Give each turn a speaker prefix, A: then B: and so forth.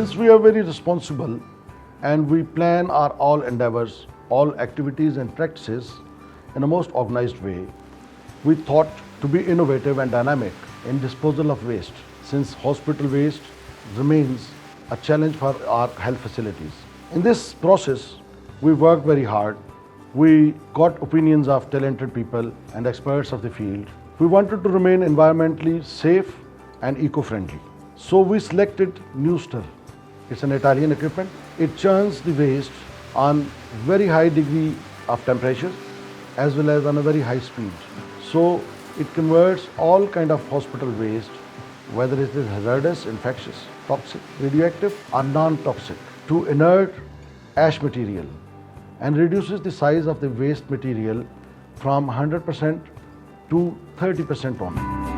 A: Since we are very responsible and we plan our all endeavors, all activities and practices in a most organized way, we thought to be innovative and dynamic in disposal of waste, since hospital waste remains a challenge for our health facilities. In this process, we worked very hard. We got opinions of talented people and experts of the field. We wanted to remain environmentally safe and eco-friendly. So we selected Newster. It's an Italian equipment. It churns the waste on very high degree of temperature as well as on a very high speed. So it converts all kind of hospital waste, whether it is hazardous, infectious, toxic, radioactive or non-toxic, to inert ash material, and reduces the size of the waste material from 100% to 30% only.